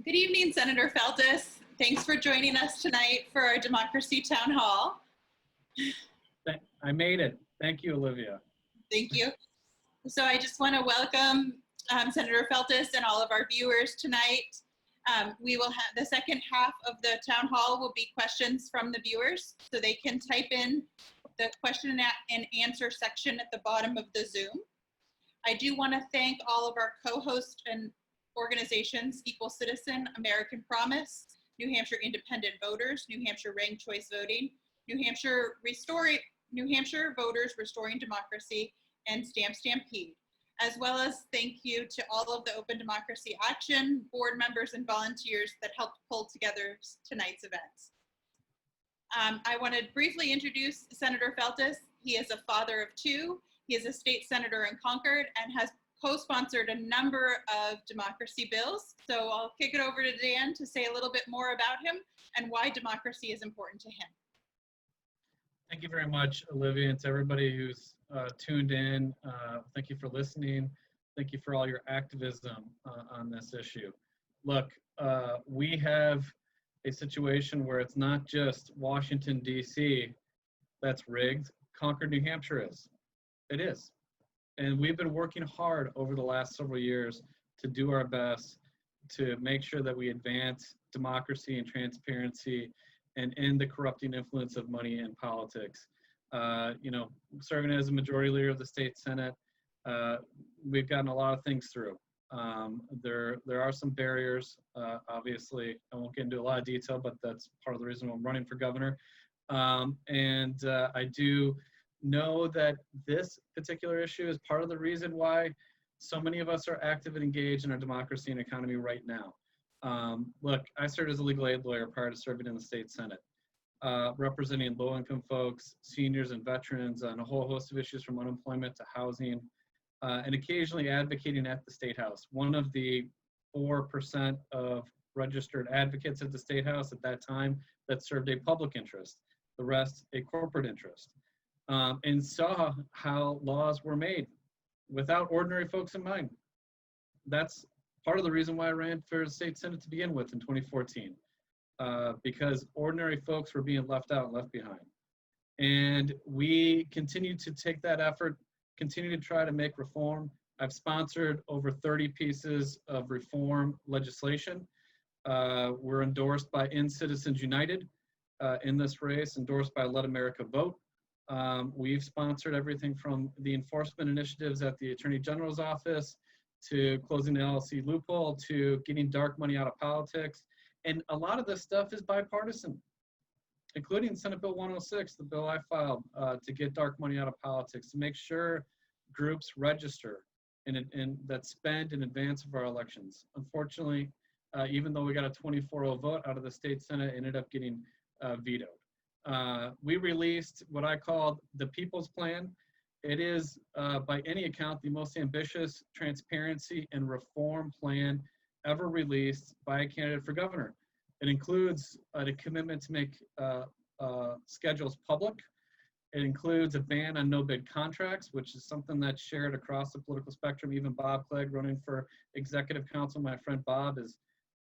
Good evening, Senator Feltus. Thanks for joining us tonight for our Democracy Town Hall. I made it. Thank you, Olivia. Thank you. So I just want to welcome Senator Feltus and all of our viewers tonight. We will have the second half of the town hall will be questions from the viewers, so they can type in the question and answer section at the bottom of the Zoom. I do want to thank all of our co-hosts and organizations: Equal Citizen, American Promise, New Hampshire Independent Voters, New Hampshire Ranked Choice Voting, New Hampshire Voters Restoring Democracy, and Stamp Stampede, as well as thank you to all of the Open Democracy Action board members and volunteers that helped pull together tonight's events. I want to briefly introduce Senator Feltus. He is a father of two. He is a state senator in Concord and has co-sponsored a number of democracy bills. So I'll kick it over to Dan to say a little bit more about him and why democracy is important to him. Thank you very much, Olivia, and to everybody who's tuned in. Thank you for listening. Thank you for all your activism on this issue. Look, we have a situation where it's not just Washington, D.C. that's rigged. Concord, New Hampshire is. It is. And we've been working hard over the last several years to do our best to make sure that we advance democracy and transparency and end the corrupting influence of money in politics. Serving as a majority leader of the state Senate, we've gotten a lot of things through. There are some barriers, obviously. I won't get into a lot of detail, but that's part of the reason I'm running for governor. I do know that this particular issue is part of the reason why so many of us are active and engaged in our democracy and economy right now. Look, I served as a legal aid lawyer prior to serving in the state Senate, representing low-income folks, seniors, and veterans on a whole host of issues from unemployment to housing, and occasionally advocating at the State House. One of the 4% of registered advocates at the State House at that time that served a public interest, the rest a corporate interest, and saw how laws were made without ordinary folks in mind. That's part of the reason why I ran for the state Senate to begin with in 2014, because ordinary folks were being left out and left behind. And we continue to take that effort, continue to try to make reform. I've sponsored over 30 pieces of reform legislation. We're endorsed by In Citizens United in this race, endorsed by Let America Vote. We've sponsored everything from the enforcement initiatives at the Attorney General's office to closing the LLC loophole to getting dark money out of politics. And a lot of this stuff is bipartisan, including Senate Bill 106, the bill I filed to get dark money out of politics, to make sure groups register and that spend in advance of our elections. Unfortunately, even though we got a 24-0 vote out of the state Senate, it ended up getting vetoed. We released what I called the People's Plan. It is, by any account, the most ambitious transparency and reform plan ever released by a candidate for governor. It includes a commitment to make schedules public. It includes a ban on no-bid contracts, which is something that's shared across the political spectrum. Even Bob Clegg, running for executive council, my friend Bob, has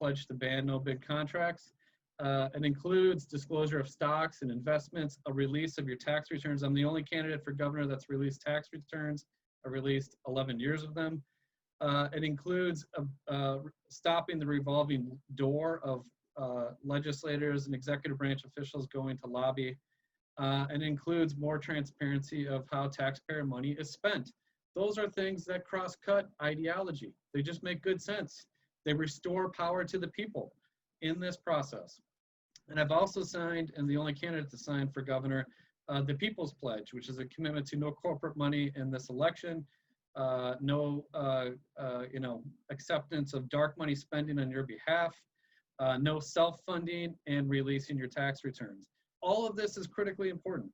pledged to ban no-bid contracts. It includes disclosure of stocks and investments, a release of your tax returns. I'm the only candidate for governor that's released tax returns. I released 11 years of them. It includes stopping the revolving door of legislators and executive branch officials going to lobby. And includes more transparency of how taxpayer money is spent. Those are things that cross-cut ideology. They just make good sense. They restore power to the people in this process. And I've also signed, and the only candidate to sign for governor, the People's Pledge, which is a commitment to no corporate money in this election, no acceptance of dark money spending on your behalf, no self-funding, and releasing your tax returns. All of this is critically important.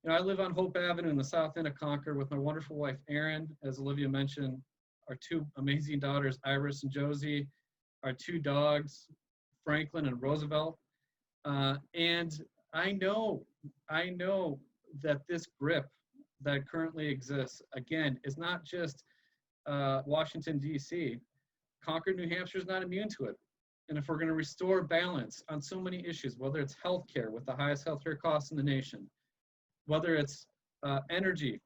I live on Hope Avenue in the south end of Concord with my wonderful wife, Erin. As Olivia mentioned, our two amazing daughters, Iris and Josie, our two dogs, Franklin and Roosevelt. And I know that this grip that currently exists, again, is not just Washington, D.C. Concord, New Hampshire is not immune to it. And if we're going to restore balance on so many issues, whether it's healthcare with the highest healthcare costs in the nation, whether it's energy,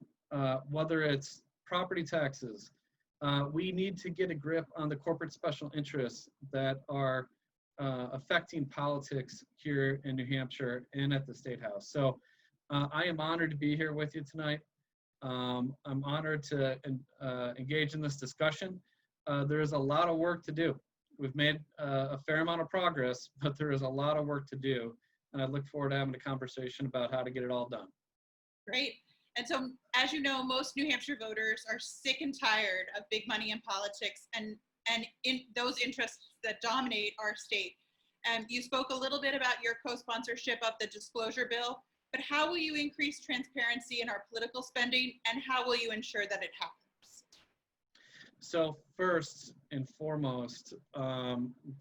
whether it's property taxes, we need to get a grip on the corporate special interests that are affecting politics here in New Hampshire and at the State House. So I am honored to be here with you tonight. I'm honored to engage in this discussion. There is a lot of work to do. We've made a fair amount of progress, but there is a lot of work to do. And I look forward to having a conversation about how to get it all done. Great. And so, as you know, most New Hampshire voters are sick and tired of big money in politics and in those interests that dominate our state. You spoke a little bit about your co-sponsorship of the disclosure bill, but how will you increase transparency in our political spending, and how will you ensure that it happens? So first and foremost,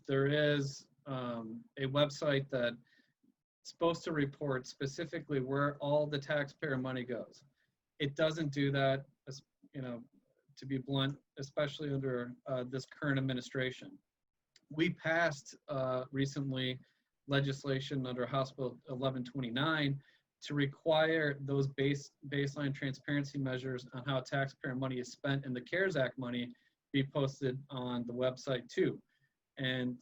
there is a website that's supposed to report specifically where all the taxpayer money goes. It doesn't do that, you know, to be blunt, especially under this current administration. We passed recently legislation under House Bill 1129 to require those baseline transparency measures on how taxpayer money is spent and the CARES Act money be posted on the website too. And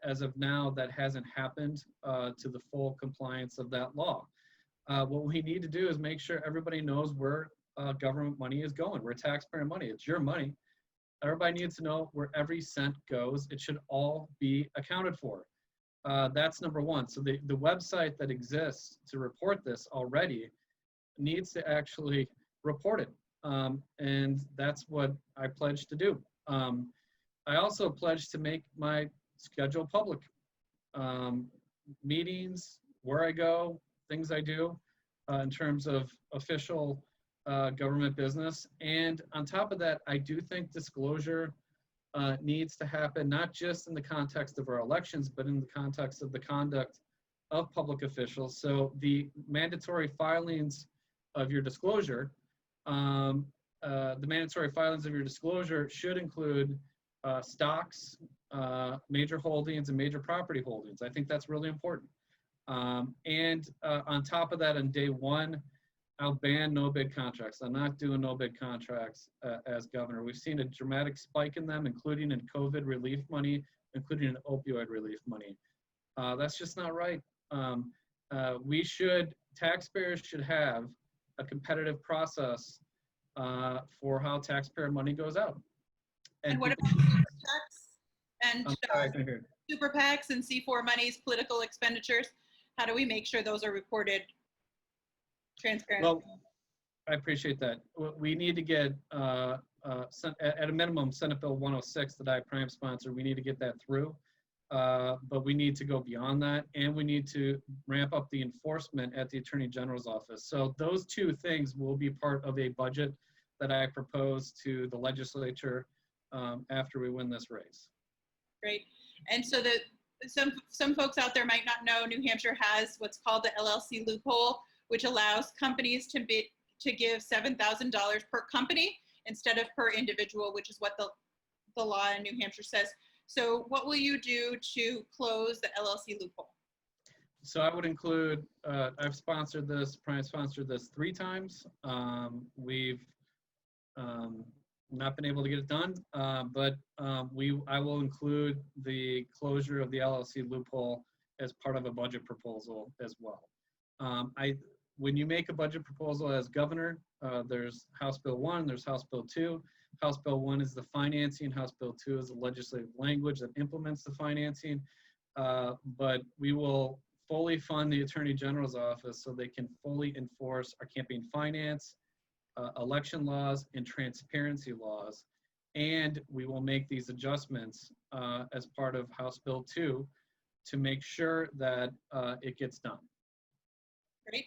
as of now, that hasn't happened to the full compliance of that law. What we need to do is make sure everybody knows where government money is going, where taxpayer money, it's your money. Everybody needs to know where every cent goes. It should all be accounted for. That's number one. So the website that exists to report this already needs to actually report it. And that's what I pledge to do. I also pledge to make my schedule public. Meetings, where I go, things I do in terms of official government business. And on top of that, I do think disclosure needs to happen, not just in the context of our elections, but in the context of the conduct of public officials. So the mandatory filings of your disclosure, should include stocks, major holdings, and major property holdings. I think that's really important. And on top of that, on day one, I'll ban no-bid contracts. I'm not doing no-bid contracts as governor. We've seen a dramatic spike in them, including in COVID relief money, including in opioid relief money. That's just not right. Taxpayers should have a competitive process for how taxpayer money goes out. And what about super PACs and super PACs and C4 monies, political expenditures? How do we make sure those are reported transparently? Well, I appreciate that. We need to get, at a minimum, Senate Bill 106 that I prime sponsor, we need to get that through. But we need to go beyond that, and we need to ramp up the enforcement at the Attorney General's office. So those two things will be part of a budget that I propose to the legislature after we win this race. Great. And so some folks out there might not know New Hampshire has what's called the LLC loophole, which allows companies to give $7,000 per company instead of per individual, which is what the law in New Hampshire says. So what will you do to close the LLC loophole? So I would include, I've sponsored this, prime sponsored this 3 times. We've not been able to get it done, but I will include the closure of the LLC loophole as part of a budget proposal as well. When you make a budget proposal as governor, there's House Bill 1, there's House Bill 2. House Bill 1 is the financing, House Bill 2 is the legislative language that implements the financing, but we will fully fund the Attorney General's office so they can fully enforce our campaign finance, election laws, and transparency laws. And we will make these adjustments as part of House Bill 2 to make sure that it gets done. Great.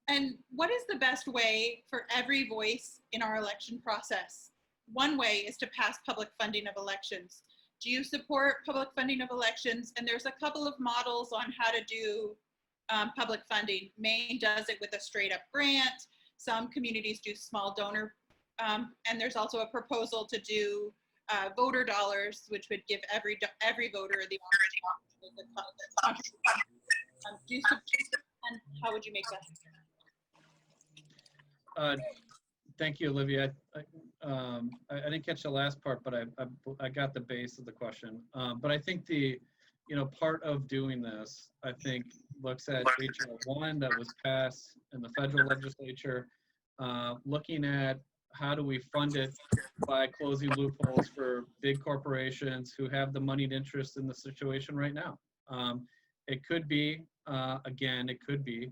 And what is the best way for every voice in our election process? One way is to pass public funding of elections. Do you support public funding of elections? And there's a couple of models on how to do public funding. Maine does it with a straight up grant. Some communities do small donor. And there's also a proposal to do voter dollars, which would give every voter the opportunity. And how would you make that? Thank you, Olivia. I didn't catch the last part, but I got the base of the question. But I think part of doing this, I think, looks at HR 1 that was passed in the federal legislature, looking at how do we fund it by closing loopholes for big corporations who have the moneyed interest in the situation right now. It could be, it could be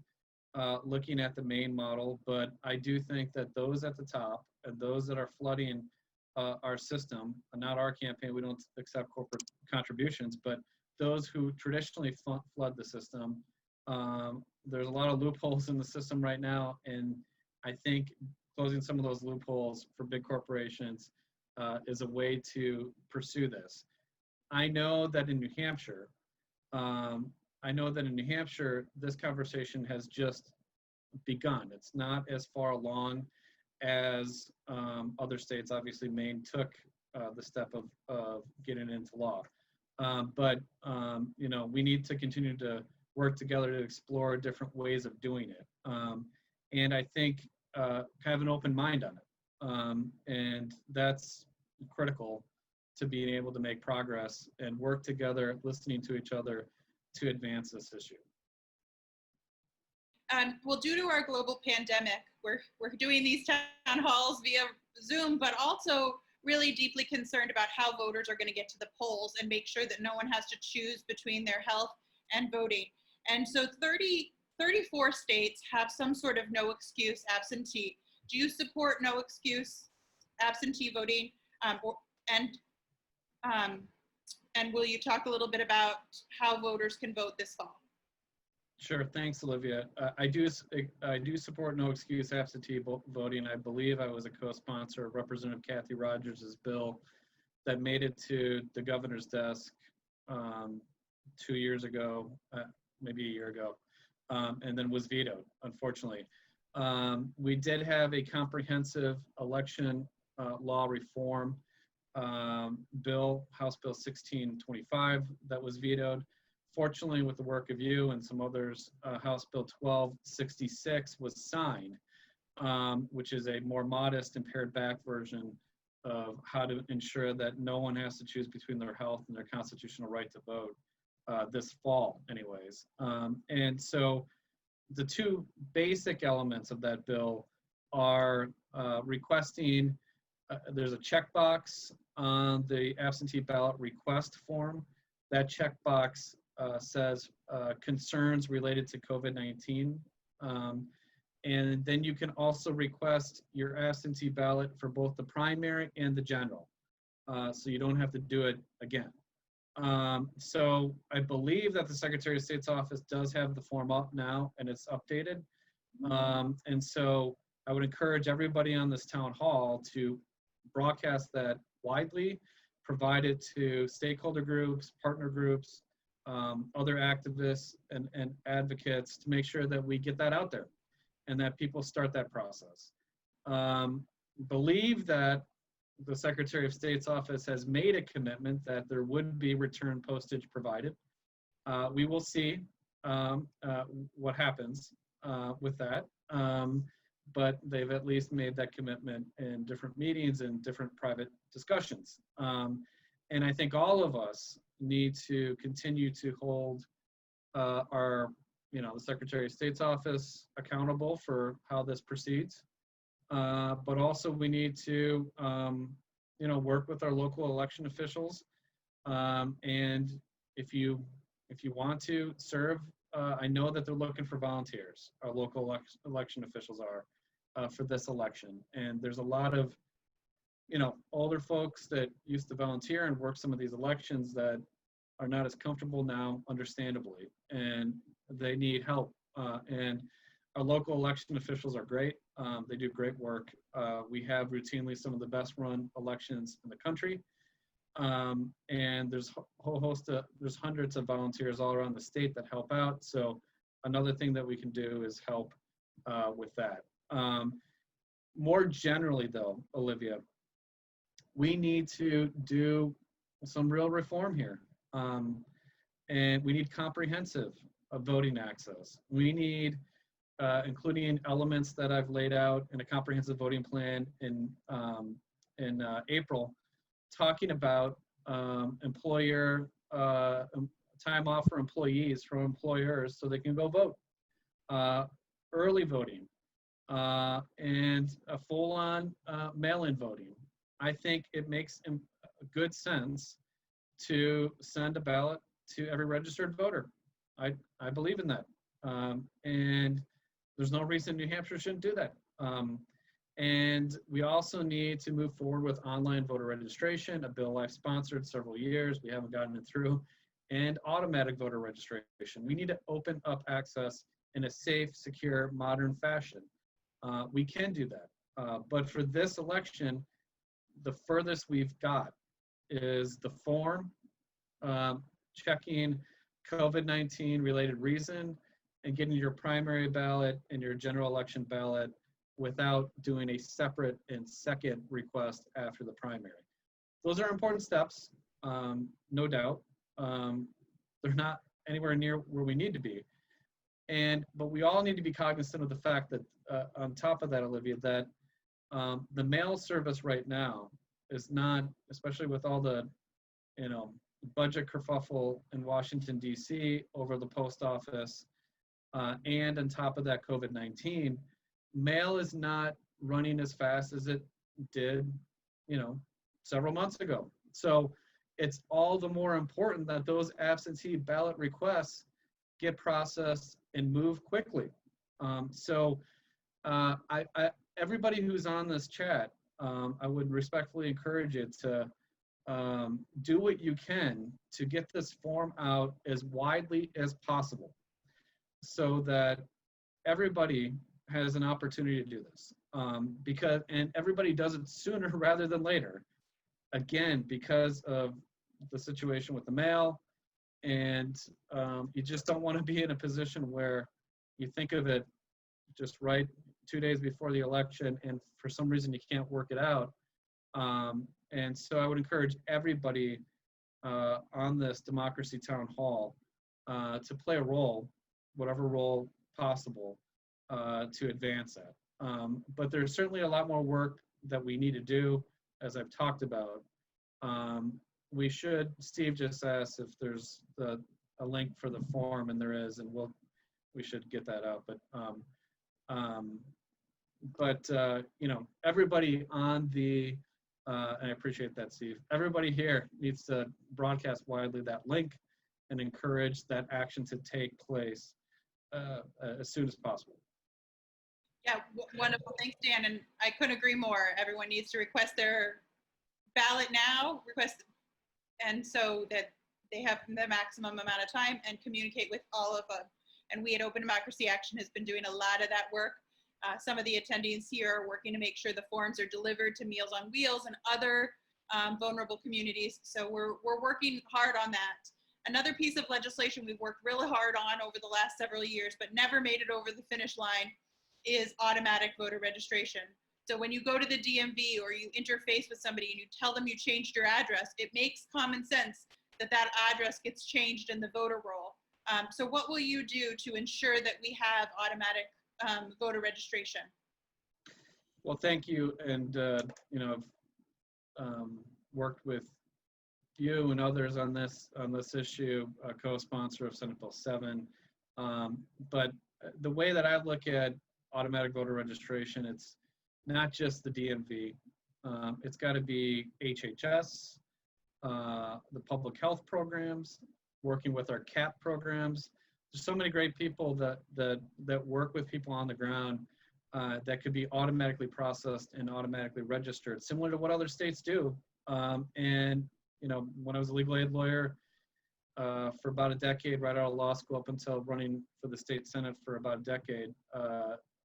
looking at the main model, but I do think that those at the top and those that are flooding our system, not our campaign, we don't accept corporate contributions, but those who traditionally flood the system, there's a lot of loopholes in the system right now, and I think closing some of those loopholes for big corporations is a way to pursue this. I know that in New Hampshire, this conversation has just begun. It's not as far along as other states. Obviously, Maine took the step of getting it into law. But we need to continue to work together to explore different ways of doing it. And I think have an open mind on it. And that's critical to being able to make progress and work together, listening to each other to advance this issue. Well, due to our global pandemic, we're doing these town halls via Zoom, but also really deeply concerned about how voters are going to get to the polls and make sure that no one has to choose between their health and voting. And so 34 states have some sort of no excuse absentee. Do you support no excuse absentee voting? And will you talk a little bit about how voters can vote this fall? Sure, thanks, Olivia. I do support no excuse absentee voting. I believe I was a co-sponsor of Representative Kathy Rogers' bill that made it to the governor's desk 2 years ago, maybe a year ago, and then was vetoed, unfortunately. We did have a comprehensive election law reform bill, House Bill 1625, that was vetoed. Fortunately, with the work of you and some others, House Bill 1266 was signed, which is a more modest and pared back version of how to ensure that no one has to choose between their health and their constitutional right to vote this fall anyways. And so the two basic elements of that bill are requesting, there's a checkbox on the absentee ballot request form. That checkbox says concerns related to COVID-19. And then you can also request your absentee ballot for both the primary and the general. So you don't have to do it again. So I believe that the Secretary of State's office does have the form up now and it's updated. And so I would encourage everybody on this town hall to broadcast that widely, provide it to stakeholder groups, partner groups, other activists and advocates to make sure that we get that out there and that people start that process. Believe that the Secretary of State's office has made a commitment that there would be return postage provided. We will see what happens with that. But they've at least made that commitment in different meetings and different private discussions. And I think all of us need to continue to hold the Secretary of State's office accountable for how this proceeds. But also we need to, work with our local election officials. And if you want to serve, I know that they're looking for volunteers. Our local election officials are for this election. And there's a lot of, older folks that used to volunteer and work some of these elections that are not as comfortable now, understandably, and they need help. And our local election officials are great. They do great work. We have routinely some of the best run elections in the country. And there's a whole host of, there's hundreds of volunteers all around the state that help out. So another thing that we can do is help with that. More generally though, Olivia, we need to do some real reform here. And we need comprehensive voting access. We need, including elements that I've laid out in a comprehensive voting plan in April, talking about employer time off for employees from employers so they can go vote, early voting, and a full-on mail-in voting. I think it makes good sense to send a ballot to every registered voter. I believe in that. And there's no reason New Hampshire shouldn't do that. And we also need to move forward with online voter registration, a bill I've sponsored several years. We haven't gotten it through. And automatic voter registration. We need to open up access in a safe, secure, modern fashion. We can do that. But for this election, the furthest we've got is the form, checking COVID-19 related reason, and getting your primary ballot and your general election ballot without doing a separate and second request after the primary. Those are important steps, no doubt. They're not anywhere near where we need to be. But we all need to be cognizant of the fact that, on top of that, Olivia, that the mail service right now is not, especially with all the, budget kerfuffle in Washington, D.C. over the post office, and on top of that, COVID-19, mail is not running as fast as it did, several months ago. So it's all the more important that those absentee ballot requests get processed and move quickly. Everybody who's on this chat, I would respectfully encourage you to do what you can to get this form out as widely as possible so that everybody has an opportunity to do this. And everybody does it sooner rather than later. Again, because of the situation with the mail, and you just don't want to be in a position where you think of it just right 2 days before the election and for some reason you can't work it out. And so I would encourage everybody on this Democracy Town Hall to play a role, whatever role possible, to advance that. But there's certainly a lot more work that we need to do, as I've talked about. We should, Steve just asked if there's a link for the form, and there is, and we should get that out. But everybody on the, and I appreciate that, Steve, everybody here needs to broadcast widely that link and encourage that action to take place as soon as possible. Yeah, wonderful. Thanks, Dan. And I couldn't agree more. Everyone needs to request their ballot now, and so that they have the maximum amount of time and communicate with all of them. And we at Open Democracy Action has been doing a lot of that work. Some of the attendees here are working to make sure the forms are delivered to Meals on Wheels and other vulnerable communities. So we're working hard on that. Another piece of legislation we've worked really hard on over the last several years, but never made it over the finish line, is automatic voter registration. So when you go to the DMV or you interface with somebody and you tell them you changed your address, it makes common sense that that address gets changed in the voter roll. So what will you do to ensure that we have automatic voter registration? Well, thank you. And, I've worked with you and others on this issue, co-sponsor of Senate Bill 7. But the way that I look at automatic voter registration, it's not just the DMV. It's got to be HHS, the public health programs, working with our CAP programs. There's so many great people that work with people on the ground that could be automatically processed and automatically registered, similar to what other states do. And when I was a legal aid lawyer for about a decade, right out of law school up until running for the state Senate for about a decade,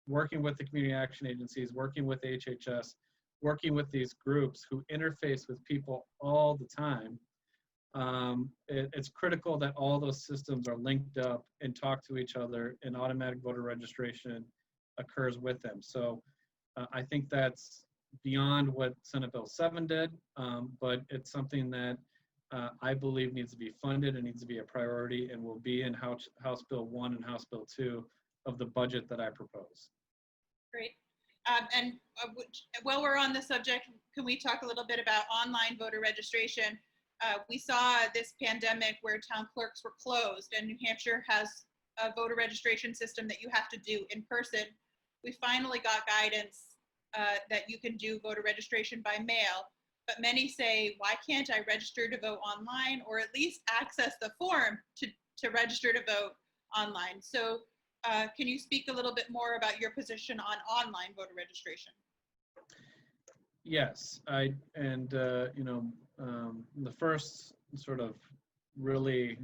working with the community action agencies, working with HHS, working with these groups who interface with people all the time, it's critical that all those systems are linked up and talk to each other, and automatic voter registration occurs with them. So I think that's beyond what Senate Bill 7 did, but it's something that I believe needs to be funded and needs to be a priority and will be in House Bill 1 and House Bill 2 of the budget that I propose. Great. And while we're on the subject, can we talk a little bit about online voter registration? We saw this pandemic where town clerks were closed, and New Hampshire has a voter registration system that you have to do in person. We finally got guidance that you can do voter registration by mail, but many say, why can't I register to vote online, or at least access the form to register to vote online? So can you speak a little bit more about your position on online voter registration? Yes, the first sort of really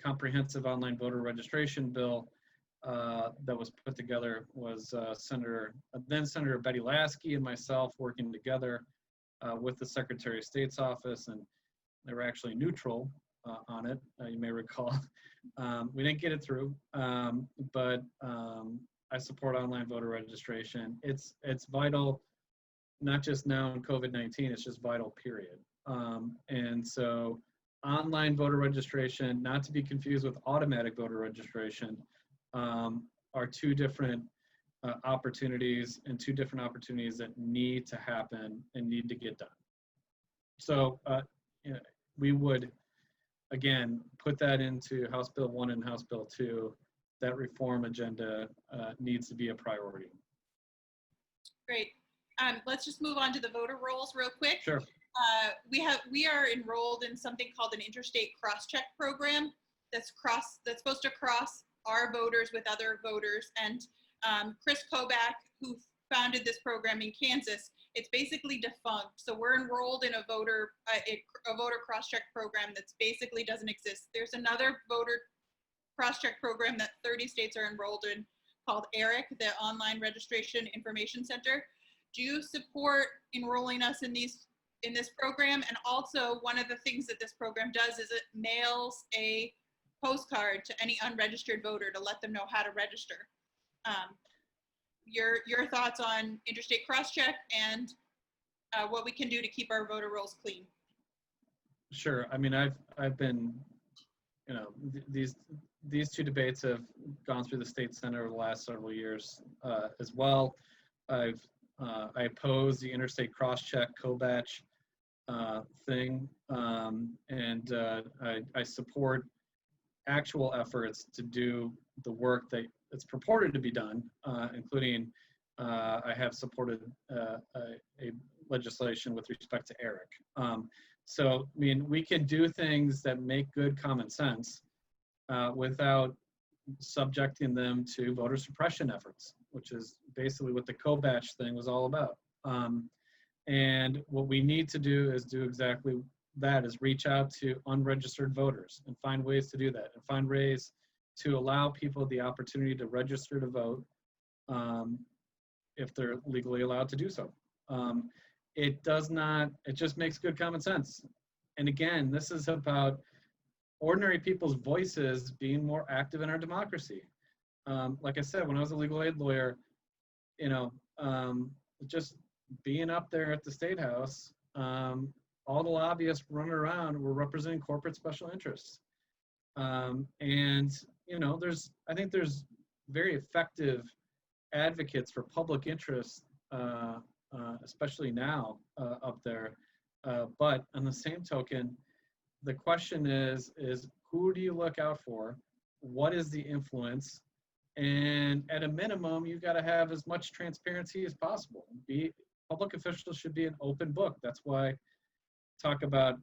comprehensive online voter registration bill that was put together was then Senator Betty Lasky and myself working together with the Secretary of State's office, and they were actually neutral on it, you may recall. We didn't get it through, but I support online voter registration. It's vital, not just now in COVID-19, it's just vital, period. And so online voter registration, not to be confused with automatic voter registration, are two different opportunities and two different opportunities that need to happen and need to get done. So we would, again, put that into House Bill 1 and House Bill 2. That reform agenda needs to be a priority. Great. Let's just move on to the voter rolls real quick. Sure. We are enrolled in something called an interstate cross-check program that's supposed to cross our voters with other voters. And Chris Kobach, who founded this program in Kansas, it's basically defunct. So we're enrolled in a voter cross-check program that basically doesn't exist. There's another voter cross-check program that 30 states are enrolled in called ERIC, the Online Registration Information Center. Do you support enrolling us in this program? And also, one of the things that this program does is it mails a postcard to any unregistered voter to let them know how to register. Your thoughts on interstate crosscheck and what we can do to keep our voter rolls clean? Sure. I mean, I've been, these two debates have gone through the state senate over the last several years as well. I oppose the interstate crosscheck Kobach thing, and I support actual efforts to do the work that's purported to be done, including I have supported a legislation with respect to ERIC. So, I mean, we can do things that make good common sense without subjecting them to voter suppression efforts, which is basically what the Kobach thing was all about. And what we need to do is do exactly that, is reach out to unregistered voters and find ways to do that, and find ways to allow people the opportunity to register to vote if they're legally allowed to do so. It just makes good common sense. And again, this is about ordinary people's voices being more active in our democracy. Like I said, when I was a legal aid lawyer, just being up there at the State House, all the lobbyists running around were representing corporate special interests. And, I think there's very effective advocates for public interest, especially now up there. But on the same token, the question is who do you look out for? What is the influence? And at a minimum, you've got to have as much transparency as possible. Public officials should be an open book. That's why I talk about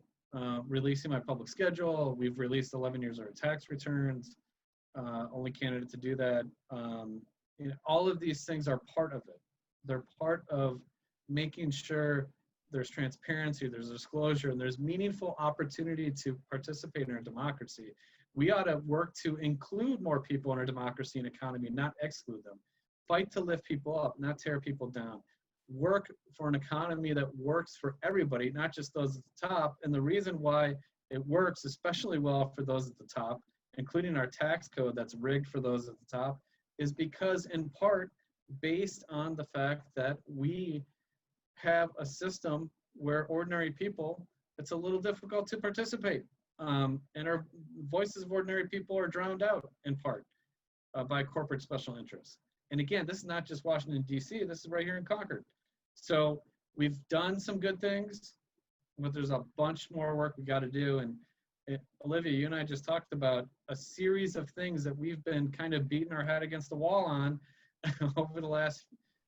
releasing my public schedule. We've released 11 years of our tax returns, only candidate to do that. All of these things are part of it. They're part of making sure there's transparency, there's disclosure, and there's meaningful opportunity to participate in our democracy. We ought to work to include more people in our democracy and economy, not exclude them. Fight to lift people up, not tear people down. Work for an economy that works for everybody, not just those at the top. And the reason why it works especially well for those at the top, including our tax code that's rigged for those at the top, is because in part based on the fact that we have a system where ordinary people, it's a little difficult to participate. And our voices of ordinary people are drowned out in part by corporate special interests. And again, this is not just Washington, D.C., this is right here in Concord. So we've done some good things, but there's a bunch more work we got to do. And Olivia, you and I just talked about a series of things that we've been kind of beating our head against the wall on over the last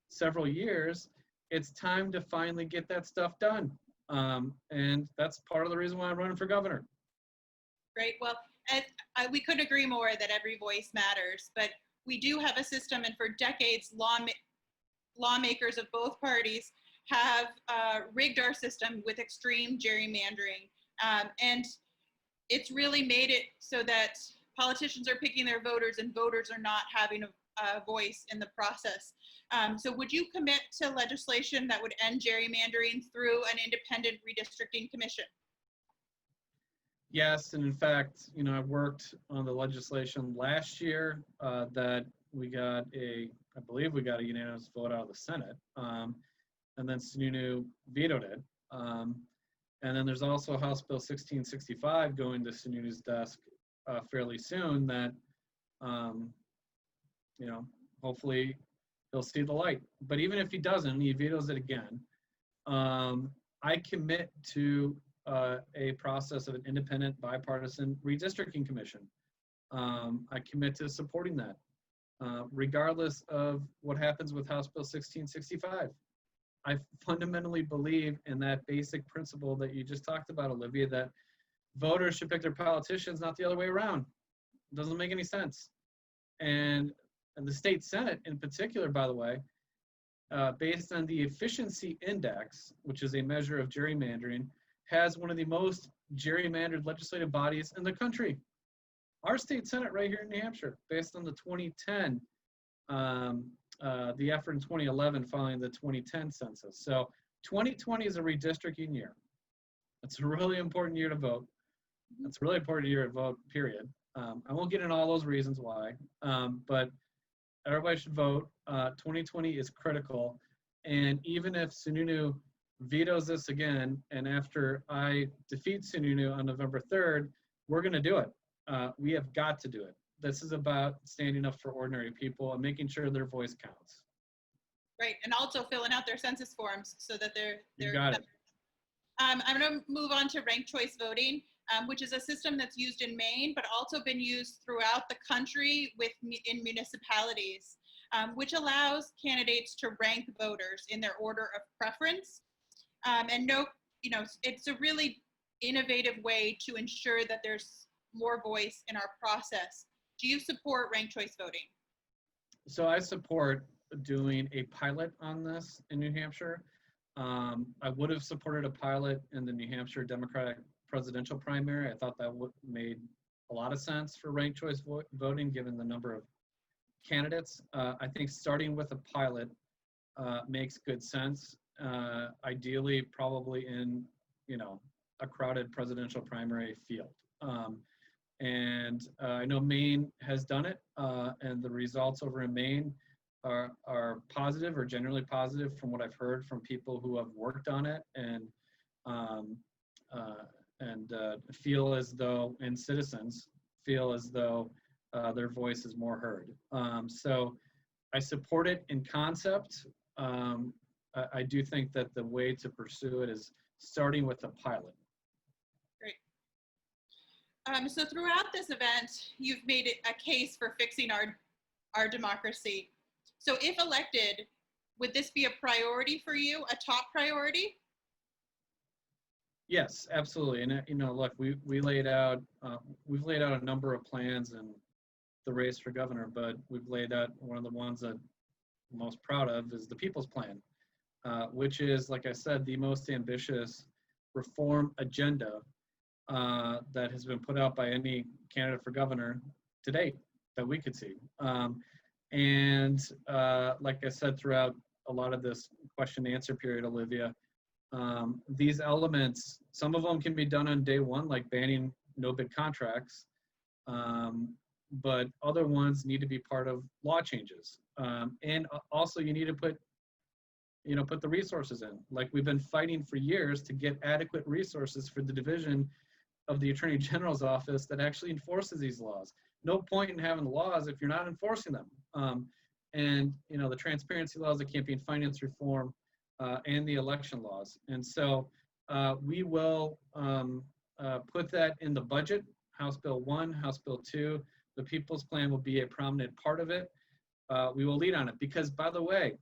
several years. It's time to finally get that stuff done. And that's part of the reason why I'm running for governor. Great. Well, we couldn't agree more that every voice matters, but we do have a system, and for decades, lawmakers of both parties have rigged our system with extreme gerrymandering. And it's really made it so that politicians are picking their voters and voters are not having a voice in the process. So would you commit to legislation that would end gerrymandering through an independent redistricting commission? Yes, and in fact, you know, I worked on the legislation last year that we got I believe we got a unanimous vote out of the Senate, and then Sununu vetoed it. And then there's also House Bill 1665 going to Sununu's desk fairly soon that, you know, hopefully he'll see the light. But even if he doesn't, he vetoes it again. I commit to a process of an independent bipartisan redistricting commission. I commit to supporting that, regardless of what happens with House Bill 1665. I fundamentally believe in that basic principle that you just talked about, Olivia, that voters should pick their politicians, not the other way around. It doesn't make any sense. And the state Senate in particular, by the way, based on the efficiency index, which is a measure of gerrymandering, has one of the most gerrymandered legislative bodies in the country. Our state Senate right here in New Hampshire, based on the 2010, the effort in 2011 following the 2010 census. So 2020 is a redistricting year. It's a really important year to vote. It's a really important year to vote, period. I won't get into all those reasons why, but everybody should vote. 2020 is critical. And even if Sununu vetoes this again, and after I defeat Sununu on November 3rd, we're going to do it. We have got to do it. This is about standing up for ordinary people and making sure their voice counts. Right, and also filling out their census forms so that they're You got it. I'm going to move on to ranked choice voting, which is a system that's used in Maine, but also been used throughout the country in municipalities, which allows candidates to rank voters in their order of preference. And it's a really innovative way to ensure that there's more voice in our process. Do you support ranked choice voting? So I support doing a pilot on this in New Hampshire. I would have supported a pilot in the New Hampshire Democratic presidential primary. I thought that made a lot of sense for ranked choice voting, given the number of candidates. I think starting with a pilot makes good sense. Ideally, probably in a crowded presidential primary field. And I know Maine has done it, and the results over in Maine are positive or generally positive from what I've heard from people who have worked on it and feel as though, and citizens feel as though their voice is more heard. So I support it in concept. I do think that the way to pursue it is starting with a pilot. Great. So throughout this event, you've made it a case for fixing our democracy. So if elected, would this be a priority for you, a top priority? Yes, absolutely. And look, we've laid out a number of plans in the race for governor, but we've laid out one of the ones that I'm most proud of is the People's Plan, which is, like I said, the most ambitious reform agenda that has been put out by any candidate for governor to date that we could see. And like I said, throughout a lot of this question and answer period, Olivia, these elements, some of them can be done on day one, like banning no bid contracts, but other ones need to be part of law changes. And also you need to put put the resources in. Like we've been fighting for years to get adequate resources for the division of the Attorney General's office that actually enforces these laws. No point in having the laws if you're not enforcing them. And the transparency laws, the campaign finance reform, and the election laws. And so we will put that in the budget, House Bill 1, House Bill 2. The People's Plan will be a prominent part of it. We will lead on it because, by the way,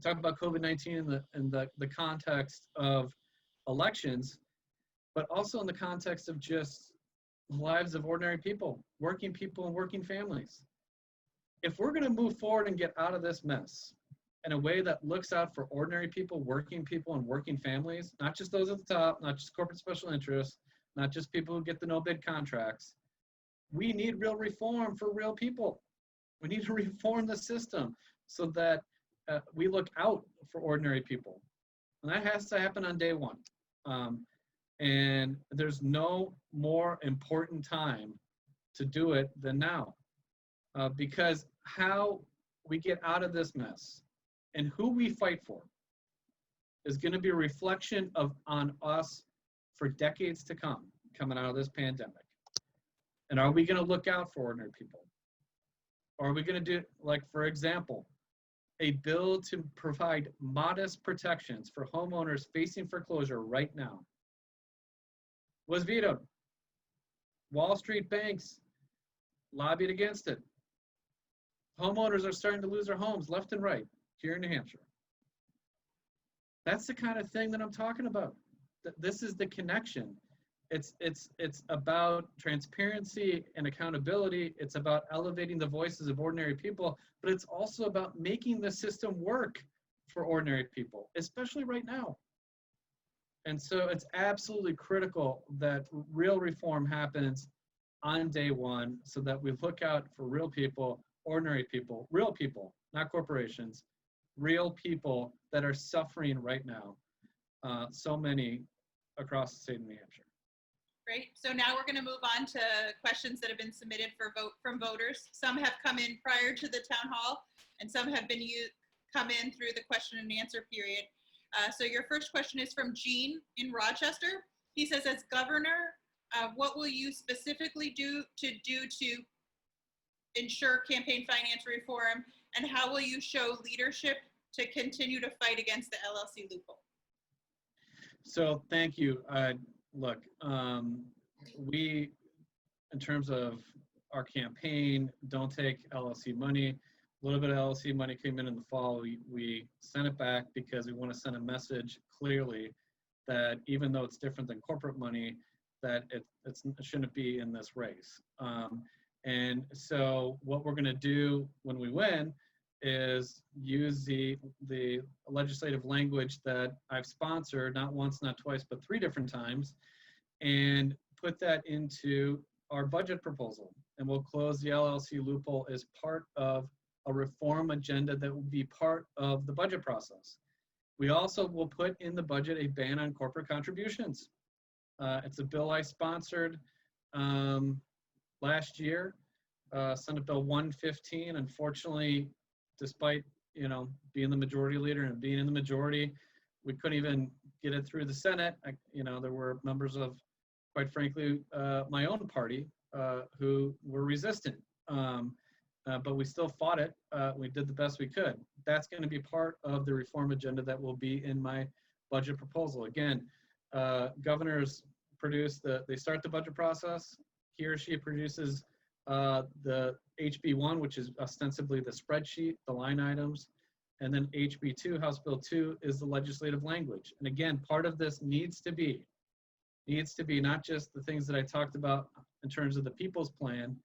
talk about COVID-19 in the context of elections, but also in the context of just lives of ordinary people, and working families. If we're going to move forward and get out of this mess in a way that looks out for ordinary people, and working families, not just those at the top, not just corporate special interests, not just people who get the no-bid contracts, we need real reform for real people. We need to reform the system so that we look out for ordinary people. And that has to happen on day one. And there's no more important time to do it than now. Because how we get out of this mess and who we fight for is going to be a reflection on us for decades to come, coming out of this pandemic. And are we going to look out for ordinary people? Or are we going to do, like, for example, a bill to provide modest protections for homeowners facing foreclosure right now was vetoed. Wall Street banks lobbied against it. Homeowners are starting to lose their homes left and right here in New Hampshire. That's the kind of thing that I'm talking about. This is the connection. It's about transparency and accountability. It's about elevating the voices of ordinary people, but it's also about making the system work for ordinary people, especially right now. And so it's absolutely critical that real reform happens on day one so that we look out for real people, ordinary people, real people, not corporations, real people that are suffering right now, so many across the state of New Hampshire. Great. So now we're going to move on to questions that have been submitted from voters. Some have come in prior to the town hall, and some have been come in through the question and answer period. So your first question is from Gene in Rochester. He says, as governor, what will you specifically do to ensure campaign finance reform, and how will you show leadership to continue to fight against the LLC loophole? So thank you. Look, we, in terms of our campaign, don't take LLC money. A little bit of LLC money came in the fall. We sent it back because we want to send a message clearly that even though it's different than corporate money, that it shouldn't be in this race. And so what we're going to do when we win is use the legislative language that I've sponsored, not once, not twice, but 3 different times, and put that into our budget proposal. And we'll close the LLC loophole as part of a reform agenda that will be part of the budget process. We also will put in the budget a ban on corporate contributions. It's a bill I sponsored last year, Senate Bill 115. Unfortunately, despite being the majority leader and being in the majority, we couldn't even get it through the Senate. There were members of, quite frankly, my own party who were resistant. But we still fought it. We did the best we could. That's going to be part of the reform agenda that will be in my budget proposal. Again, governors they start the budget process. He or she produces the HB1, which is ostensibly the spreadsheet, the line items, and then HB2, House Bill 2, is the legislative language. And again, part of this needs to be not just the things that I talked about in terms of the People's Plan,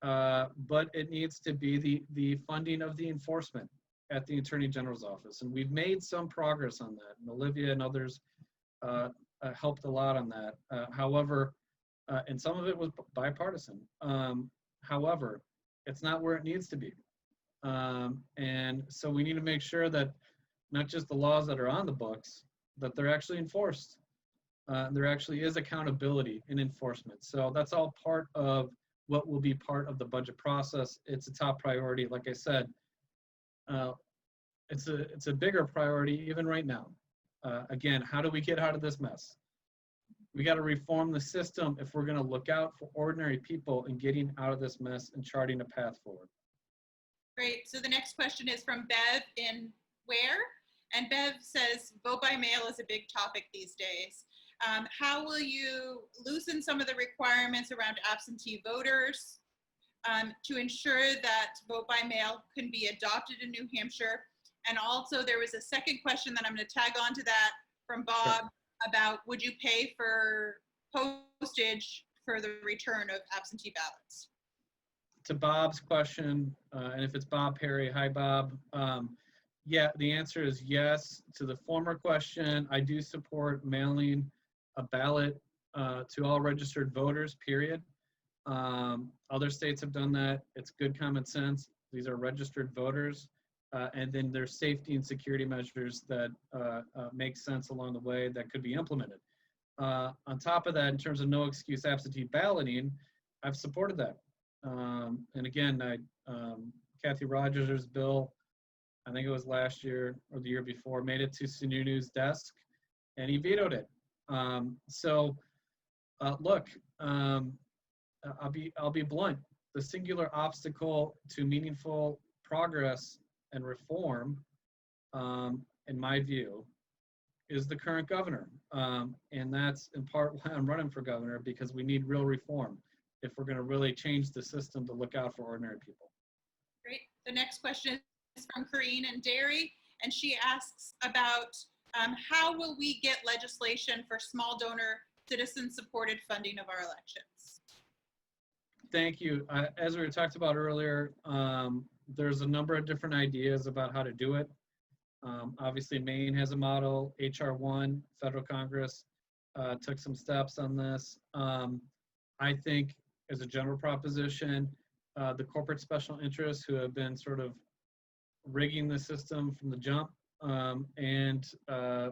but it needs to be the funding of the enforcement at the Attorney General's office. And we've made some progress on that. And Olivia and others helped a lot on that. However, and some of it was bipartisan. However, it's not where it needs to be. And so we need to make sure that not just the laws that are on the books, that they're actually enforced. There actually is accountability in enforcement. So that's all part of what will be part of the budget process. It's a top priority. Like I said, it's a bigger priority even right now. Again, how do we get out of this mess? We got to reform the system if we're going to look out for ordinary people and getting out of this mess and charting a path forward. Great. So the next question is from Bev in Ware. And Bev says, vote by mail is a big topic these days. How will you loosen some of the requirements around absentee voters to ensure that vote by mail can be adopted in New Hampshire? And also there was a second question that I'm going to tag on to that from Bob. Sure. About would you pay for postage for the return of absentee ballots? To Bob's question, and if it's Bob Perry, hi Bob. Yeah, the answer is yes. To the former question, I do support mailing a ballot to all registered voters, period. Other states have done that. It's good common sense. These are registered voters. And then there's safety and security measures that make sense along the way that could be implemented. On top of that, in terms of no excuse absentee balloting, I've supported that. And again, Kathy Rogers' bill, I think it was last year or the year before, made it to Sununu's desk, and he vetoed it. Look, I'll be blunt. The singular obstacle to meaningful progress and reform, in my view, is the current governor. And that's in part why I'm running for governor, because we need real reform if we're going to really change the system to look out for ordinary people. Great. The next question is from Corrine in Derry, and she asks about how will we get legislation for small donor, citizen-supported funding of our elections? Thank you. As we talked about earlier, there's a number of different ideas about how to do it. Obviously, Maine has a model. HR 1, federal Congress took some steps on this. I think, as a general proposition, the corporate special interests who have been sort of rigging the system from the jump, and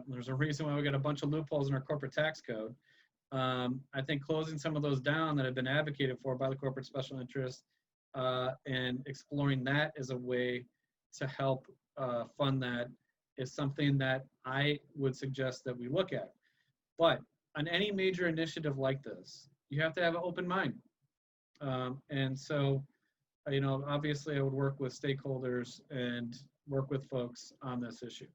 there's a reason why we got a bunch of loopholes in our corporate tax code. I think closing some of those down that have been advocated for by the corporate special interests and exploring that as a way to help fund that is something that I would suggest that we look at. But on any major initiative like this, you have to have an open mind. And so, obviously I would work with stakeholders and work with folks on this issue.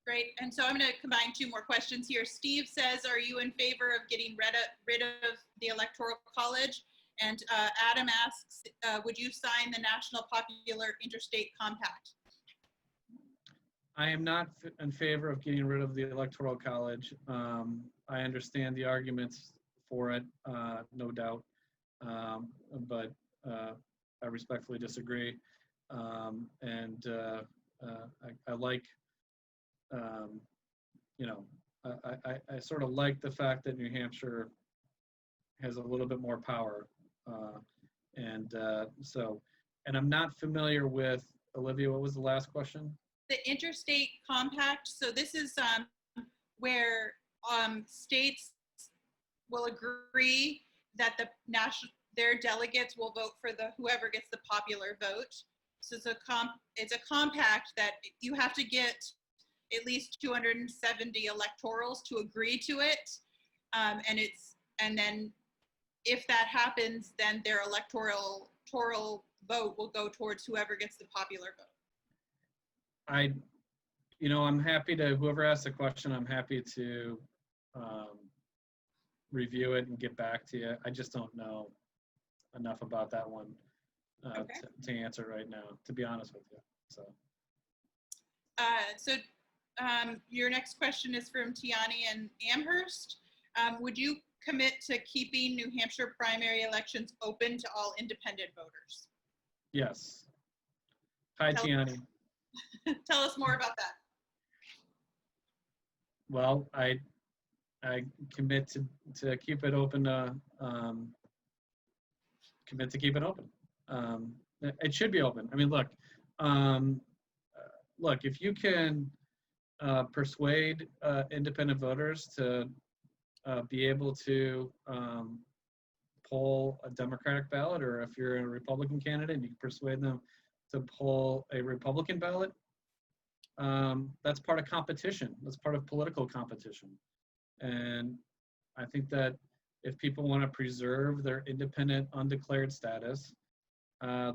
Great. And so I'm going to combine two more questions here. Steve says, are you in favor of getting rid of the Electoral College? And Adam asks, would you sign the National Popular Interstate Compact? I am not in favor of getting rid of the Electoral College. I understand the arguments for it, no doubt, but I respectfully disagree. I like, I sort of like the fact that New Hampshire has a little bit more power. And I'm not familiar with, Olivia, what was the last question? The Interstate Compact. So this is where states will agree that their delegates will vote for whoever gets the popular vote. So it's a compact that you have to get at least 270 electorals to agree to it, and then if that happens, then their electoral vote will go towards whoever gets the popular vote. I'm happy to, whoever asked the question, I'm happy to review it and get back to you. I just don't know enough about that one to answer right now, to be honest with you. So your next question is from Tiani and Amherst. Would you commit to keeping New Hampshire primary elections open to all independent voters? Yes. Hi, Tiani. Tell us more about that. Well, I commit to keep it open. Commit to keep it open. It should be open. I mean, look, if you can persuade independent voters to be able to poll a Democratic ballot, or if you're a Republican candidate, you can persuade them to pull a Republican ballot, that's part of competition. That's part of political competition. And I think that if people want to preserve their independent, undeclared status,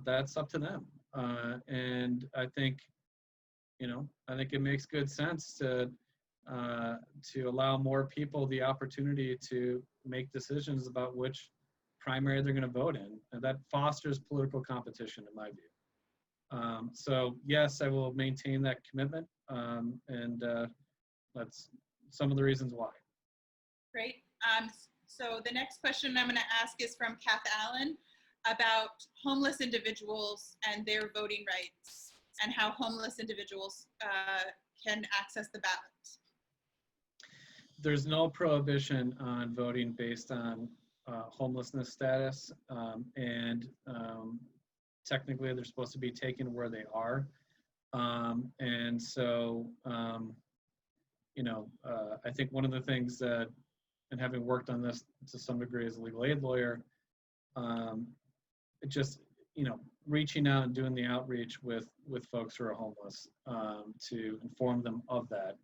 that's up to them. And I think, I think it makes good sense to allow more people the opportunity to make decisions about which primary they're going to vote in. And that fosters political competition, in my view. So yes, I will maintain that commitment, and that's some of the reasons why. Great. So the next question I'm going to ask is from Kath Allen about homeless individuals and their voting rights and how homeless individuals can access the ballot. There's no prohibition on voting based on homelessness status, and technically they're supposed to be taken where they are. And so, I think one of the things that, and having worked on this to some degree as a legal aid lawyer, just, reaching out and doing the outreach with folks who are homeless, to inform them of that.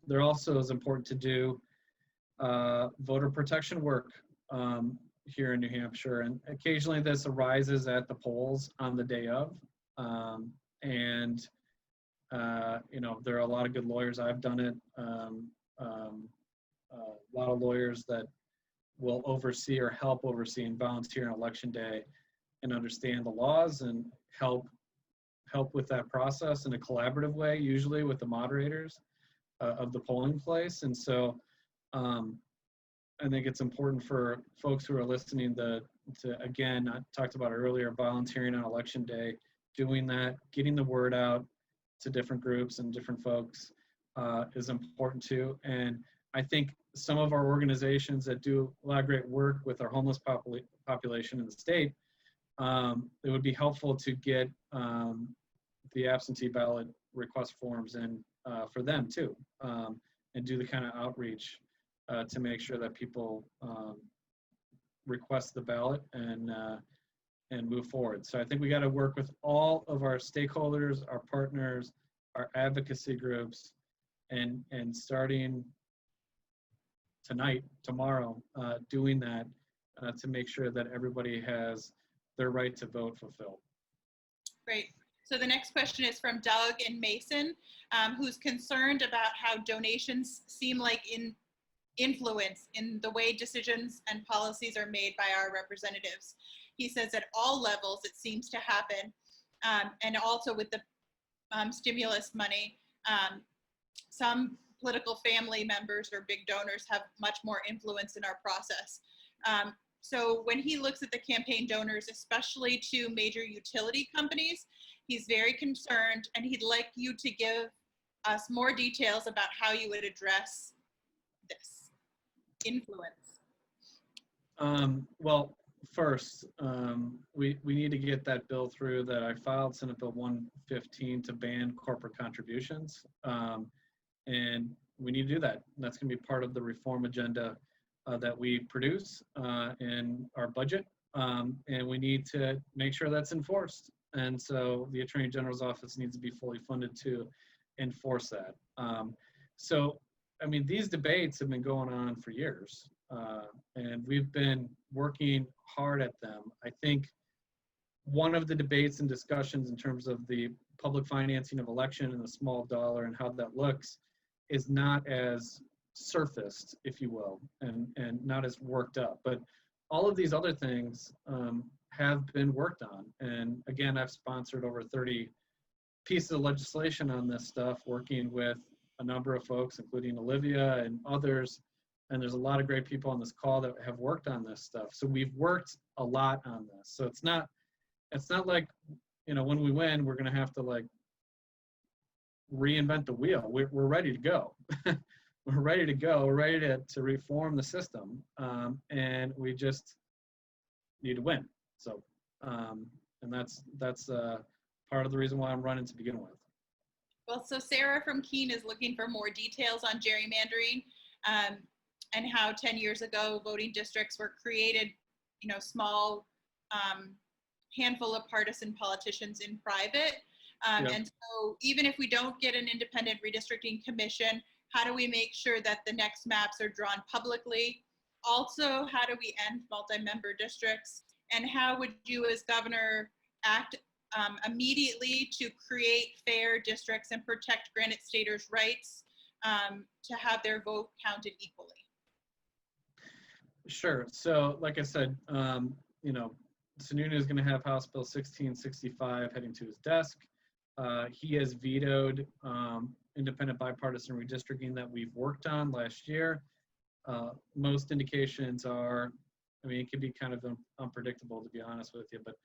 There also is important to do voter protection work here in New Hampshire, and occasionally this arises at the polls on the day of, and there are a lot of good lawyers. I've done it. A lot of lawyers that will oversee or help oversee and volunteer on election day and understand the laws and help with that process in a collaborative way, usually with the moderators of the polling place. And so I think it's important for folks who are listening to again, I talked about earlier, volunteering on election day, doing that, getting the word out to different groups and different folks is important too. And I think some of our organizations that do a lot of great work with our homeless population in the state, it would be helpful to get the absentee ballot request forms in for them too, and do the kind of outreach to make sure that people request the ballot and move forward. So I think we got to work with all of our stakeholders, our partners, our advocacy groups, and starting tonight, tomorrow, doing that to make sure that everybody has their right to vote fulfilled. Great. So the next question is from Doug and Mason, who's concerned about how donations seem like influence in the way decisions and policies are made by our representatives. He says at all levels it seems to happen, and also with the stimulus money, some political family members or big donors have much more influence in our process. So when he looks at the campaign donors, especially to major utility companies, he's very concerned, and he'd like you to give us more details about how you would address this influence. Well, first, we need to get that bill through that I filed, Senate Bill 115, to ban corporate contributions. And we need to do that. And that's going to be part of the reform agenda that we produce in our budget. And we need to make sure that's enforced. And so the Attorney General's office needs to be fully funded to enforce that. So, I mean, these debates have been going on for years, and we've been working hard at them. I think one of the debates and discussions in terms of the public financing of election and the small dollar and how that looks is not as surfaced, if you will, and not as worked up. But all of these other things have been worked on. And again, I've sponsored over 30 pieces of legislation on this stuff, working with a number of folks, including Olivia and others. And there's a lot of great people on this call that have worked on this stuff. So we've worked a lot on this. So it's not like, when we win, we're going to have to like reinvent the wheel. We're ready to go. We're ready to go. We're ready to reform the system. And we just need to win. So, and that's part of the reason why I'm running to begin with. Well, so Sarah from Keene is looking for more details on gerrymandering, and how 10 years ago voting districts were created, small handful of partisan politicians in private. Yep. And so even if we don't get an independent redistricting commission, how do we make sure that the next maps are drawn publicly? Also, how do we end multi-member districts? And how would you as governor act immediately to create fair districts and protect Granite Staters' rights to have their vote counted equally? Sure. So, like I said, you know, Sununu is going to have House Bill 1665 heading to his desk. He has vetoed independent bipartisan redistricting that we've worked on last year. Most indications are, I mean, it can be kind of unpredictable, to be honest with you, but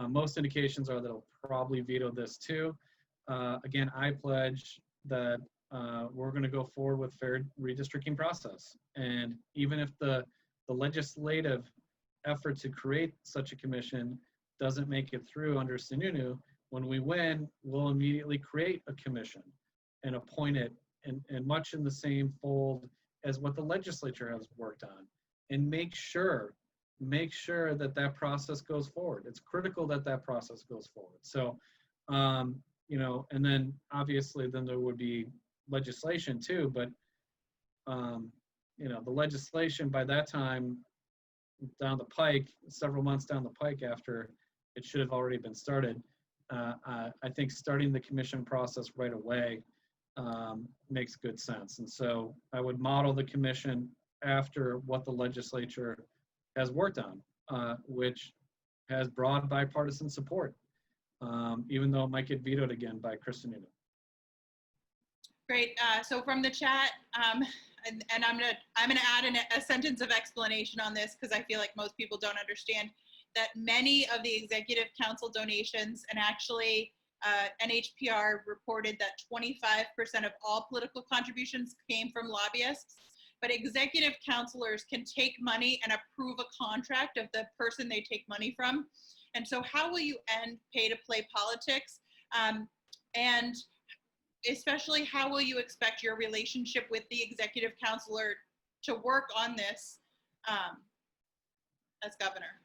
most indications are that he'll probably veto this too. Again, I pledge that we're going to go forward with fair redistricting process. And even if the legislative effort to create such a commission doesn't make it through under Sununu, when we win, we'll immediately create a commission and appoint it, and much in the same fold as what the legislature has worked on, and make sure that that process goes forward. It's critical that that process goes forward. So, you know, and then obviously then there would be legislation too, but you know, the legislation by that time down the pike, several months down the pike after it should have already been started, I think starting the commission process right away makes good sense. And so I would model the commission after what the legislature has worked on, which has broad bipartisan support, even though it might get vetoed again by Chris Sununu. Great. So from the chat, and I'm gonna add a sentence of explanation on this because I feel like most people don't understand that many of the executive council donations, and actually NHPR reported that 25% of all political contributions came from lobbyists, but executive councilors can take money and approve a contract of the person they take money from. And so how will you end pay-to-play politics? And especially how will you expect your relationship with the executive counselor to work on this as governor?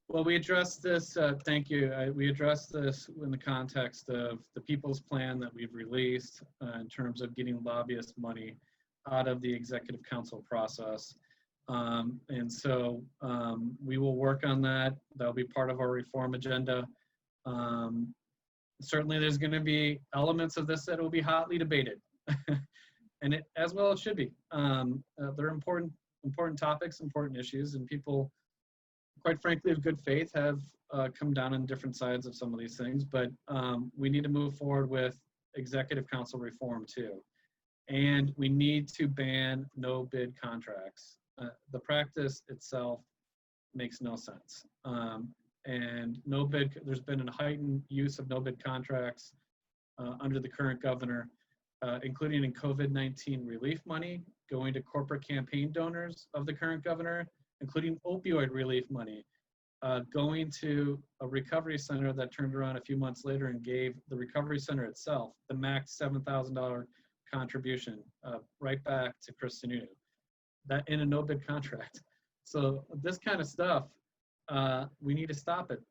Well, we addressed this, thank you. We addressed this in the context of the People's Plan that we've released in terms of getting lobbyist money out of the executive council process. And so we will work on that. That'll be part of our reform agenda. Certainly there's going to be elements of this that will be hotly debated. And it, as well it should be. They're important topics, important issues, and people, quite frankly, of good faith have come down on different sides of some of these things, but we need to move forward with executive council reform too. And we need to ban no bid contracts. The practice itself makes no sense. And no bid, there's been a heightened use of no bid contracts under the current governor, including in COVID-19 relief money going to corporate campaign donors of the current governor, including opioid relief money, going to a recovery center that turned around a few months later and gave the recovery center itself the max $7,000 contribution right back to Chris Sununu, that in a no bid contract. So this kind of stuff, we need to stop it.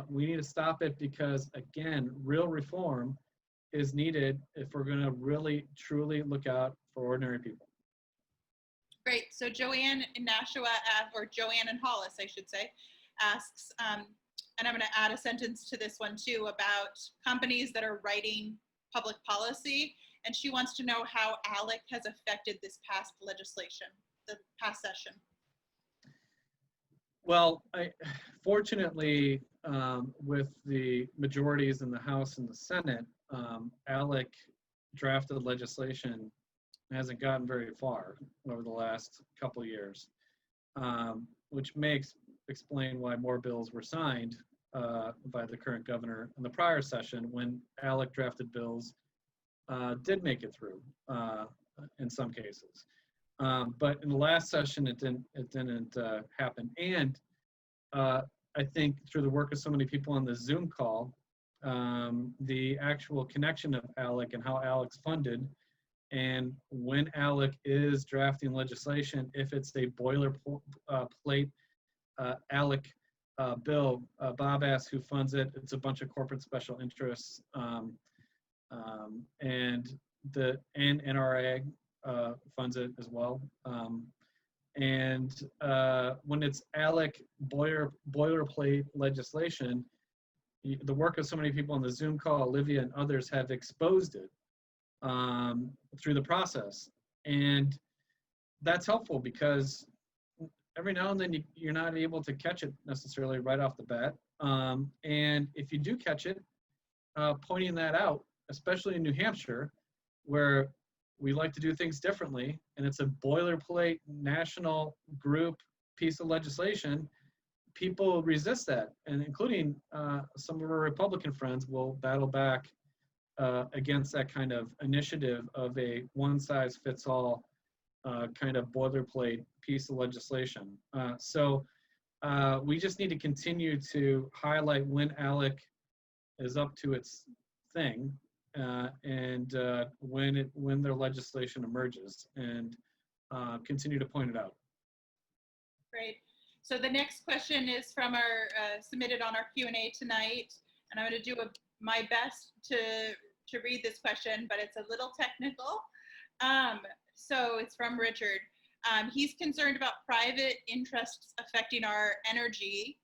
We need to stop it because, again, real reform is needed if we're going to really, truly look out for ordinary people. Great. So Joanne in Nashua, or Joanne in Hollis, I should say, asks, and I'm going to add a sentence to this one too, about companies that are writing public policy. And she wants to know how ALEC has affected this past legislation, the past session. Well, fortunately, with the majorities in the House and the Senate, ALEC drafted legislation hasn't gotten very far over the last couple of years, which may explain why more bills were signed by the current governor in the prior session when ALEC drafted bills did make it through in some cases. But in the last session, it didn't happen. And I think through the work of so many people on the Zoom call, the actual connection of ALEC and how ALEC's funded, and when ALEC is drafting legislation, if it's a boilerplate ALEC bill. Bob asked who funds it. It's a bunch of corporate special interests, and the NRA funds it as well. And when it's ALEC boilerplate legislation, the work of so many people on the Zoom call, Olivia and others, have exposed it through the process. And that's helpful because every now and then you're not able to catch it necessarily right off the bat. And if you do catch it, pointing that out, especially in New Hampshire, where we like to do things differently, and it's a boilerplate national group piece of legislation, people resist that, and including some of our Republican friends will battle back against that kind of initiative of a one-size-fits-all kind of boilerplate piece of legislation. So we just need to continue to highlight when ALEC is up to its thing, and when their legislation emerges, and continue to point it out. Great. So the next question is from our submitted on our Q&A tonight, and I'm going to do my best to read this question, but it's a little technical. So it's from Richard. He's concerned about private interests affecting our energy,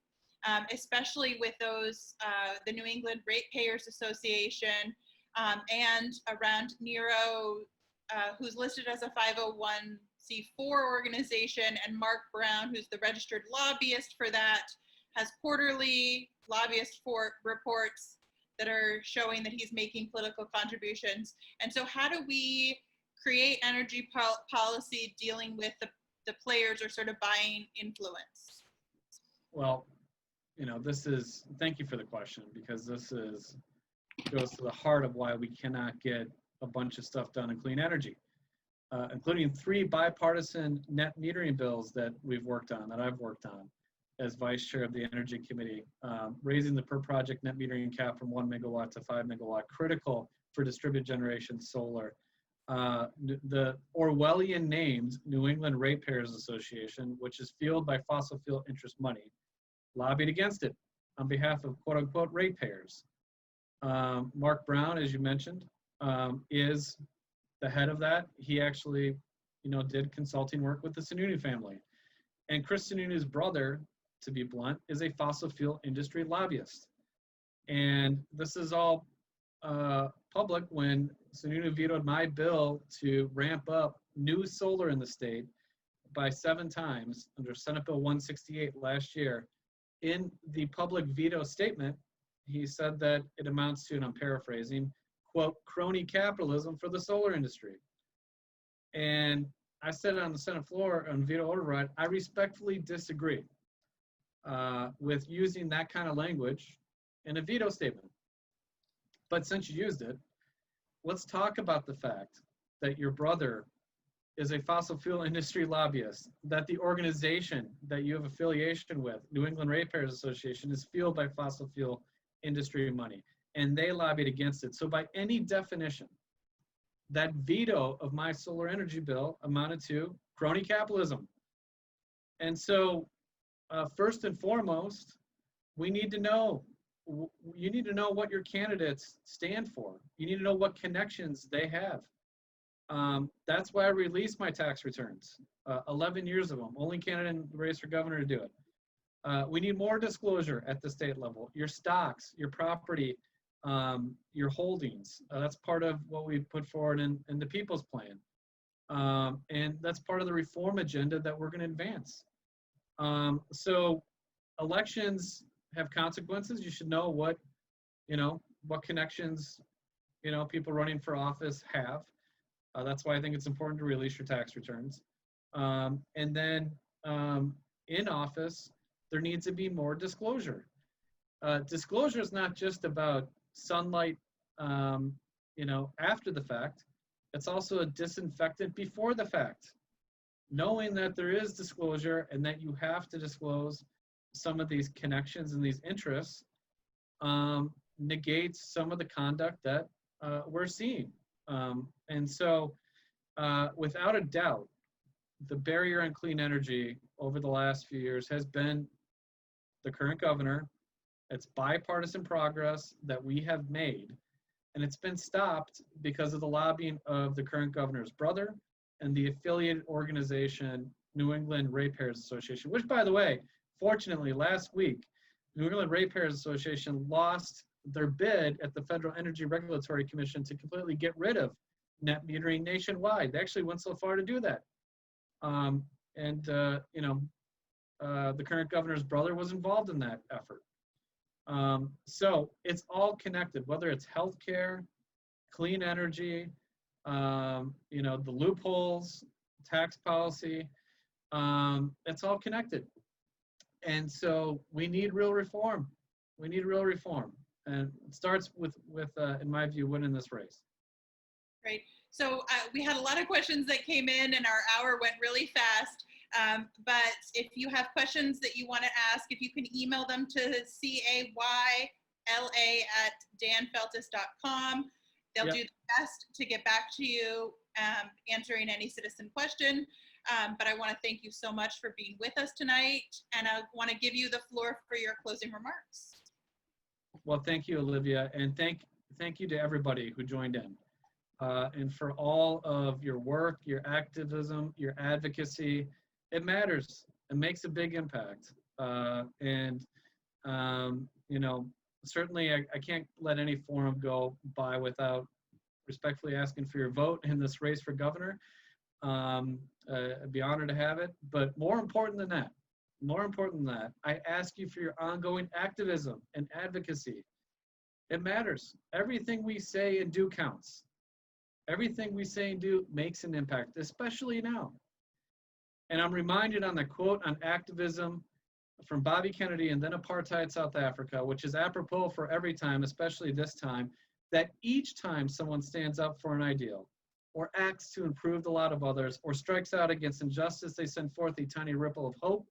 especially with those, the New England Ratepayers Association, and around Nero, who's listed as a 501c4 organization, and Mark Brown, who's the registered lobbyist for that, has quarterly lobbyist reports that are showing that he's making political contributions. And so how do we create energy policy dealing with the players or sort of buying influence? Well, thank you for the question, because this goes to the heart of why we cannot get a bunch of stuff done in clean energy, including 3 bipartisan net metering bills that I've worked on as vice chair of the Energy Committee, raising the per project net metering cap from 1 megawatt to 5 megawatt, critical for distributed generation solar. The Orwellian named New England Ratepayers Association, which is fueled by fossil fuel interest money, lobbied against it on behalf of quote unquote ratepayers. Mark Brown, as you mentioned, is the head of that. He actually, did consulting work with the Sununu family. And Chris Sununu's brother, to be blunt, is a fossil fuel industry lobbyist. And this is all public when Sununu vetoed my bill to ramp up new solar in the state by 7 times under Senate Bill 168 last year. In the public veto statement, he said that it amounts to, and I'm paraphrasing, quote, crony capitalism for the solar industry. And I said on the Senate floor on veto override, I respectfully disagree with using that kind of language in a veto statement. But since you used it, let's talk about the fact that your brother is a fossil fuel industry lobbyist, that the organization that you have affiliation with, New England Ratepayers Association, is fueled by fossil fuel industry money, and they lobbied against it. So by any definition, that veto of my solar energy bill amounted to crony capitalism. And so first and foremost, you need to know what your candidates stand for. You need to know what connections they have. That's why I released my tax returns, 11 years of them, only candidate in the race for governor to do it. We need more disclosure at the state level. Your stocks, your property, your holdings. That's part of what we put forward in the People's Plan. And that's part of the reform agenda that we're going to advance. So elections have consequences. You should know what connections, people running for office have. That's why I think it's important to release your tax returns. And then in office, there needs to be more disclosure. Disclosure is not just about sunlight, after the fact. It's also a disinfectant before the fact. Knowing that there is disclosure and that you have to disclose some of these connections and these interests negates some of the conduct that we're seeing. And so without a doubt, the barrier on clean energy over the last few years has been the current governor. It's bipartisan progress that we have made, and it's been stopped because of the lobbying of the current governor's brother and the affiliated organization, New England Ratepayers Association, which, by the way, fortunately, last week, New England Ratepayers Association lost their bid at the Federal Energy Regulatory Commission to completely get rid of net metering nationwide. They actually went so far to do that. The current governor's brother was involved in that effort. So it's all connected, whether it's healthcare, clean energy, the loopholes, tax policy, it's all connected. And so we need real reform. We need real reform. And it starts with in my view, winning this race. Great. So we had a lot of questions that came in and our hour went really fast. But if you have questions that you want to ask, if you can email them to cayla@danfeltis.com. They'll do the best to get back to you, answering any citizen question. But I want to thank you so much for being with us tonight. And I want to give you the floor for your closing remarks. Well, thank you, Olivia. And thank you to everybody who joined in. And for all of your work, your activism, your advocacy. It matters. It makes a big impact. Certainly I can't let any forum go by without respectfully asking for your vote in this race for governor. I'd be honored to have it. But more important than that, I ask you for your ongoing activism and advocacy. It matters. Everything we say and do counts. Everything we say and do makes an impact, especially now. And I'm reminded on the quote on activism from Bobby Kennedy and then apartheid South Africa, which is apropos for every time, especially this time, that each time someone stands up for an ideal or acts to improve the lot of others or strikes out against injustice, they send forth a tiny ripple of hope.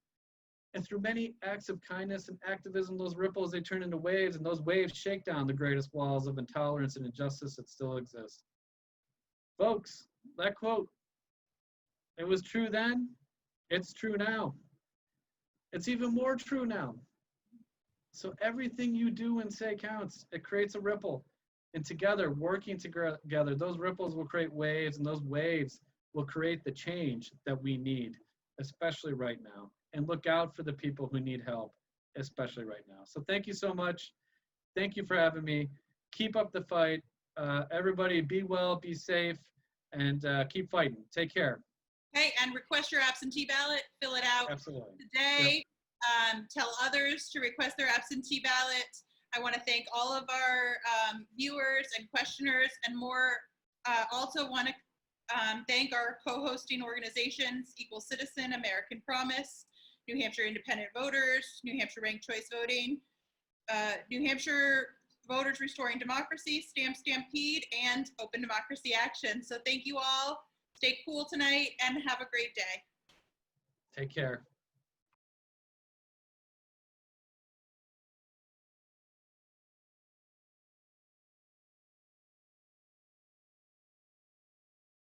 And through many acts of kindness and activism, those ripples, they turn into waves, and those waves shake down the greatest walls of intolerance and injustice that still exist. Folks, that quote, it was true then, it's true now. It's even more true now. So everything you do and say counts. It creates a ripple. And together, working together, those ripples will create waves, and those waves will create the change that we need, especially right now. And look out for the people who need help, especially right now. So thank you so much. Thank you for having me. Keep up the fight. Everybody be well, be safe, and keep fighting. Take care. Okay, and request your absentee ballot. Fill it out today. Tell others to request their absentee ballot. I want to thank all of our viewers and questioners and more. Also want to thank our co-hosting organizations, Equal Citizen, American Promise, New Hampshire Independent Voters, New Hampshire Ranked Choice Voting, New Hampshire Voters Restoring Democracy, Stamp Stampede, and Open Democracy Action. So thank you all. Stay cool tonight and have a great day. Take care.